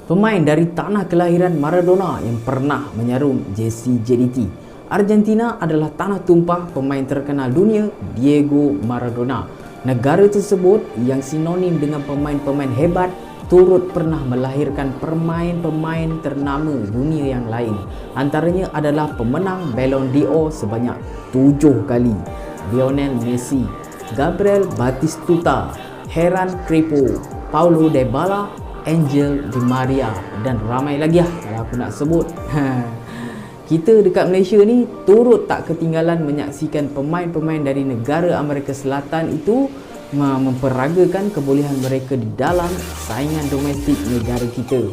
Pemain dari tanah kelahiran Maradona yang pernah menyarum jersey JDT. Argentina adalah tanah tumpah pemain terkenal dunia Diego Maradona. Negara tersebut yang sinonim dengan pemain-pemain hebat turut pernah melahirkan pemain-pemain ternama dunia yang lain. Antaranya adalah pemenang Ballon d'Or sebanyak 7 kali, Lionel Messi, Gabriel Batistuta, Hernan Crespo, Paulo Dybala, Angel Di Maria dan ramai lagi kalau aku nak sebut. Kita dekat Malaysia ni turut tak ketinggalan menyaksikan pemain-pemain dari negara Amerika Selatan itu memperagakan kebolehan mereka di dalam saingan domestik negara kita.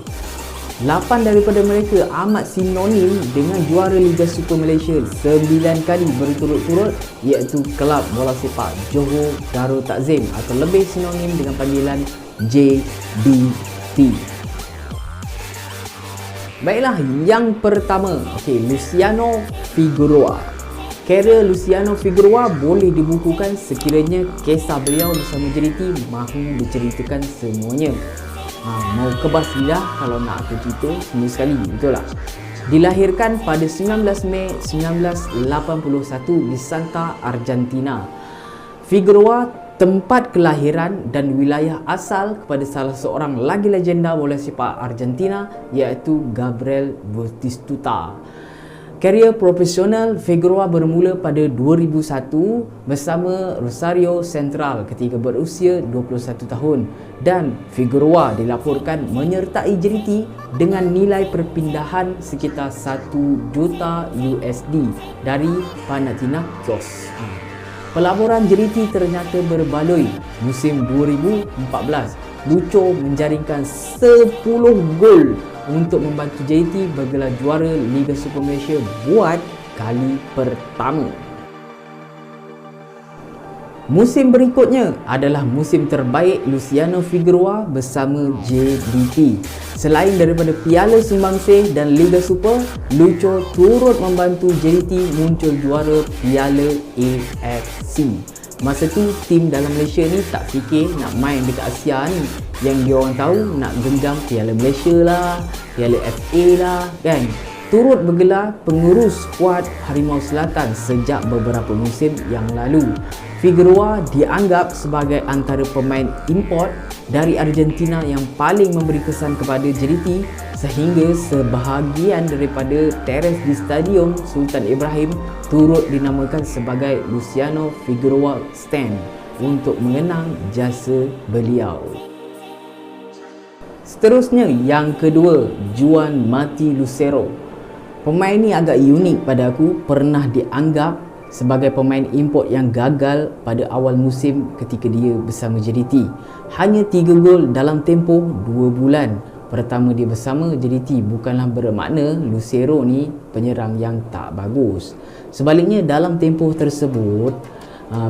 8 daripada mereka amat sinonim dengan juara Liga Super Malaysia 9 kali berturut-turut, iaitu Kelab Bola Sepak Johor Darul Takzim atau lebih sinonim dengan panggilan JDT. Baiklah, yang pertama, Luciano Figueroa. Karier Luciano Figueroa boleh dibukukan sekiranya kisah beliau bersama JDT mahu diceritakan semuanya. Mau kebas lidah kalau nak aku cerita semua sekali, betul tak? Dilahirkan pada 19 Mei 1981 di Salta, Argentina. Figueroa tempat kelahiran dan wilayah asal kepada salah seorang lagi legenda bola sepak Argentina, iaitu Gabriel Batistuta. Karier profesional Figueroa bermula pada 2001 bersama Rosario Central ketika berusia 21 tahun dan Figueroa dilaporkan menyertai JDT dengan nilai perpindahan sekitar 1 juta USD dari Panathinaikos. Pelaburan JDT ternyata berbaloi. Musim 2014, Lucho menjaringkan 10 gol untuk membantu JDT bergelar juara Liga Super Malaysia buat kali pertama. Musim berikutnya adalah musim terbaik Luciano Figueroa bersama JDT. Selain daripada Piala Sumbangsih dan Liga Super, Lucho turut membantu JDT muncul juara Piala AFC. Masa tu tim dalam Malaysia ni tak fikir nak main dekat Asia ni. Yang dia orang tahu nak genggam Piala Malaysia lah, Piala FA lah kan. Turut bergelar pengurus skuad Harimau Selatan sejak beberapa musim yang lalu. Figueroa dianggap sebagai antara pemain import dari Argentina yang paling memberi kesan kepada JDT sehingga sebahagian daripada teres di Stadium Sultan Ibrahim turut dinamakan sebagai Luciano Figueroa Stand untuk mengenang jasa beliau. Seterusnya, yang kedua, Juan Mati Lucero. Pemain ni agak unik pada aku, pernah dianggap sebagai pemain import yang gagal pada awal musim ketika dia bersama JDT. Hanya 3 gol dalam tempoh 2 bulan pertama dia bersama JDT bukanlah bermakna Lucero ni penyerang yang tak bagus. Sebaliknya, dalam tempoh tersebut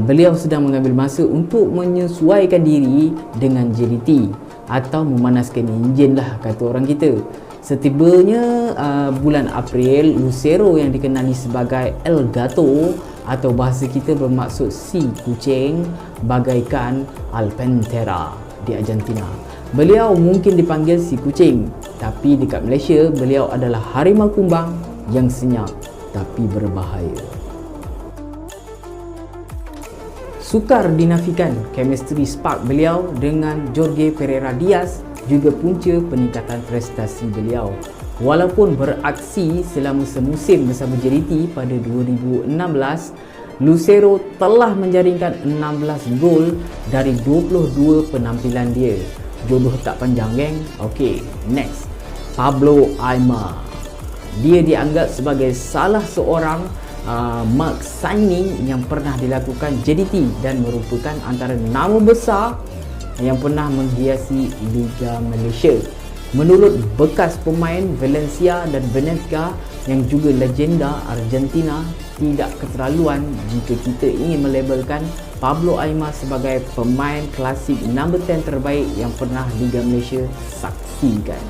beliau sedang mengambil masa untuk menyesuaikan diri dengan JDT atau memanaskan enjin lah kata orang kita. Setibanya bulan April, Lucero yang dikenali sebagai El Gato atau bahasa kita bermaksud si kucing bagaikan Alpentera di Argentina. Beliau mungkin dipanggil si kucing, tapi dekat Malaysia beliau adalah harimau kumbang yang senyap tapi berbahaya. Sukar dinafikan chemistry spark beliau dengan Jorge Pereira Diaz juga punca peningkatan prestasi beliau. Walaupun beraksi selama semusim bersama JDT pada 2016, Lucero telah menjaringkan 16 gol dari 22 penampilan dia. Jodoh tak panjang, geng. Okey, next. Pablo Aimar. Dia dianggap sebagai salah seorang mark signing yang pernah dilakukan JDT dan merupakan antara nama besar yang pernah menghiasi Liga Malaysia. Menurut bekas pemain Valencia dan Benfica yang juga legenda Argentina, tidak keterlaluan jika kita ingin melabelkan Pablo Aimar sebagai pemain klasik number 10 terbaik yang pernah Liga Malaysia saksikan.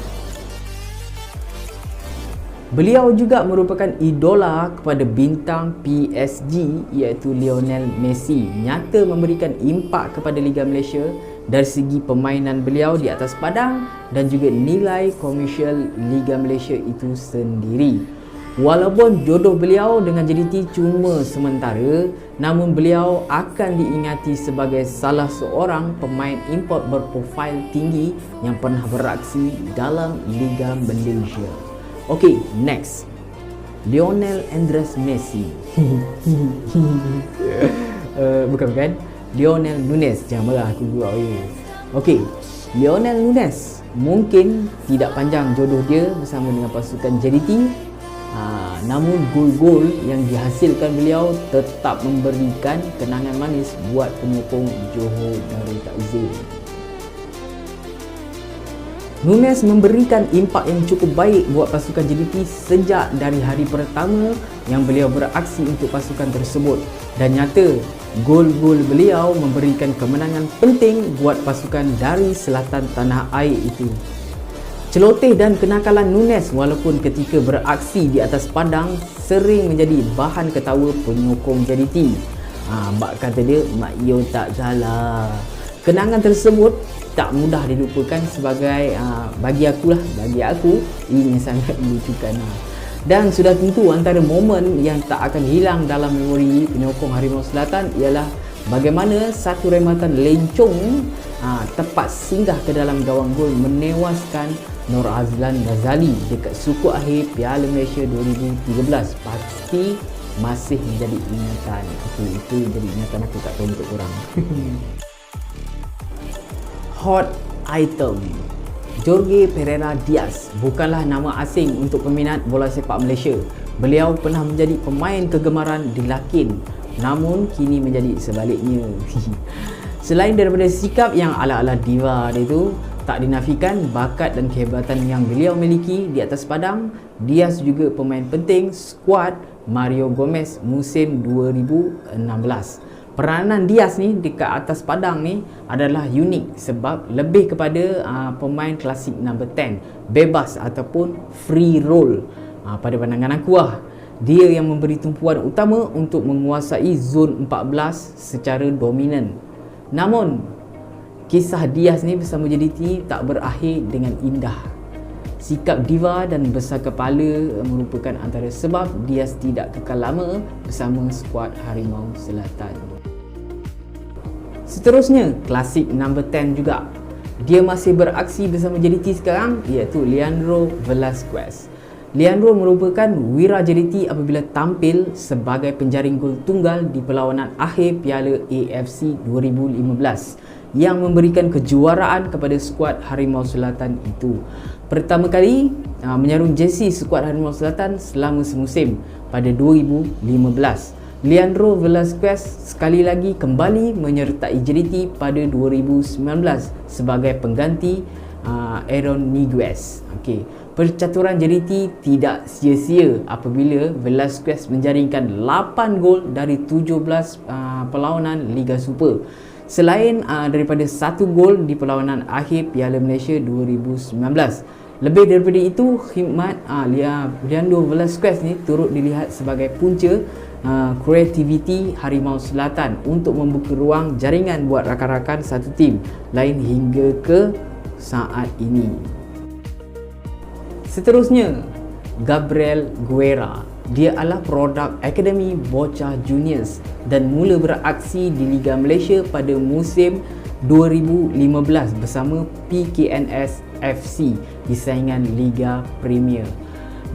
Beliau juga merupakan idola kepada bintang PSG iaitu Lionel Messi. Nyata memberikan impak kepada Liga Malaysia dari segi permainan beliau di atas padang dan juga nilai komersial Liga Malaysia itu sendiri. Walaupun jodoh beliau dengan JDT cuma sementara, namun beliau akan diingati sebagai salah seorang pemain import berprofil tinggi yang pernah beraksi dalam Liga Malaysia. Okey, next. Lionel Andres Messi. Bukan. Lionel Nunez. Jangan marah aku gurau je. Okey, Lionel Nunez mungkin tidak panjang jodoh dia bersama dengan pasukan JDT. Namun gol-gol yang dihasilkan beliau tetap memberikan kenangan manis buat penyokong Johor Darul Takzim. Nunez memberikan impak yang cukup baik buat pasukan JDT sejak dari hari pertama yang beliau beraksi untuk pasukan tersebut, dan nyata gol-gol beliau memberikan kemenangan penting buat pasukan dari selatan tanah air itu. Celoteh dan kenakalan Nunez walaupun ketika beraksi di atas padang sering menjadi bahan ketawa penyokong JDT. Mak kata dia, mak yo tak salah. Kenangan tersebut tak mudah dilupakan sebagai bagi aku ini sangat melucukan. Dan sudah tentu antara momen yang tak akan hilang dalam memori penyokong Harimau Selatan ialah bagaimana satu rematan lencong tepat singgah ke dalam gawang gol menewaskan Nur Azlan Ghazali dekat suku akhir Piala Malaysia 2013. Pasti masih menjadi ingatan. Okey, itu jadi ingatan aku, tak tahu untuk korang. Hot item. Jorge Pereira Diaz bukanlah nama asing untuk peminat bola sepak Malaysia. Beliau pernah menjadi pemain kegemaran di Lakin, namun kini menjadi sebaliknya. Selain daripada sikap yang ala-ala diva dia itu, tak dinafikan bakat dan kehebatan yang beliau miliki di atas padang. Diaz juga pemain penting skuad Mario Gomez musim 2016. Peranan Diaz ni dekat atas padang ni adalah unik sebab lebih kepada pemain klasik number 10, bebas ataupun free roll. Pada pandangan aku dia yang memberi tumpuan utama untuk menguasai zon 14 secara dominan. Namun kisah Diaz ni bersama JDT tak berakhir dengan indah. Sikap diva dan besar kepala merupakan antara sebab Diaz tidak kekal lama bersama skuad Harimau Selatan. Seterusnya, klasik number 10 juga. Dia masih beraksi bersama JDT sekarang, iaitu Leandro Velasquez. Leandro merupakan wira JDT apabila tampil sebagai penjaring gol tunggal di perlawanan akhir Piala AFC 2015 yang memberikan kejuaraan kepada skuad Harimau Selatan itu. Pertama kali menyarung jersey skuad Harimau Selatan selama semusim pada 2015. Leandro Velasquez sekali lagi kembali menyertai JDT pada 2019 sebagai pengganti Aaron Niguez. Percaturan JDT tidak sia-sia apabila Velasquez menjaringkan 8 gol dari 17 perlawanan Liga Super. Selain daripada 1 gol di perlawanan akhir Piala Malaysia 2019. Lebih daripada itu, khidmat Leandro Velasquez ni turut dilihat sebagai punca kreativiti Harimau Selatan untuk membuka ruang jaringan buat rakan-rakan satu tim lain hingga ke saat ini. Seterusnya, Gabriel Guerra. Dia adalah produk Akademi Bocah Juniors dan mula beraksi di Liga Malaysia pada musim 2015 bersama PKNS FC di saingan Liga Premier.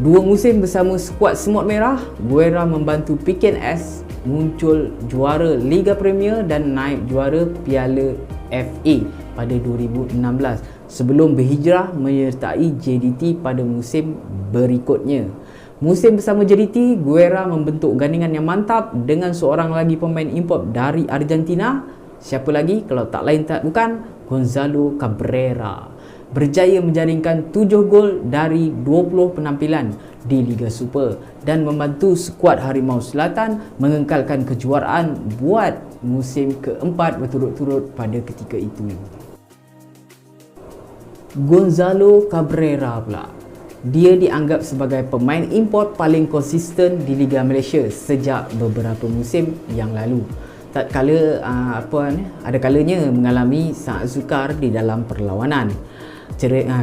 2 musim bersama skuad Semut Merah, Guerra membantu PKNS muncul juara Liga Premier dan naik juara Piala FA pada 2016 sebelum berhijrah menyertai JDT pada musim berikutnya. Musim bersama JDT, Guerra membentuk gandingan yang mantap dengan seorang lagi pemain import dari Argentina. Siapa lagi kalau tak lain tak bukan Gonzalo Cabrera. Berjaya menjaringkan 7 gol dari 20 penampilan di Liga Super dan membantu skuad Harimau Selatan mengekalkan kejuaraan buat musim keempat berturut-turut pada ketika itu. Gonzalo Cabrera pula. Dia dianggap sebagai pemain import paling konsisten di Liga Malaysia sejak beberapa musim yang lalu. tatkala ada kalanya mengalami saat sukar di dalam perlawanan.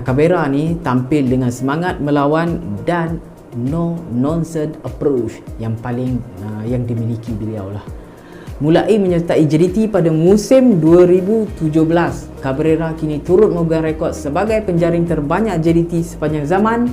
Cabrera ni tampil dengan semangat melawan dan no nonsense approach yang paling yang dimiliki beliau lah. Mulai menyertai JDT pada musim 2017, Cabrera kini turut memegang rekod sebagai penjaring terbanyak JDT sepanjang zaman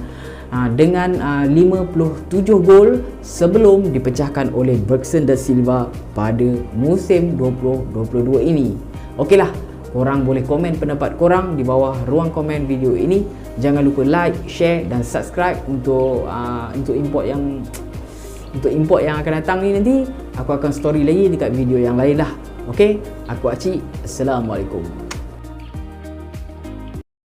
dengan 57 gol sebelum dipecahkan oleh Bergson da Silva pada musim 2022 ini. Okeylah, korang boleh komen pendapat korang di bawah ruang komen video ini. Jangan lupa like, share dan subscribe untuk import yang akan datang ni. Nanti aku akan story lagi dekat video yang lain lah. Okey, aku Acik. Assalamualaikum.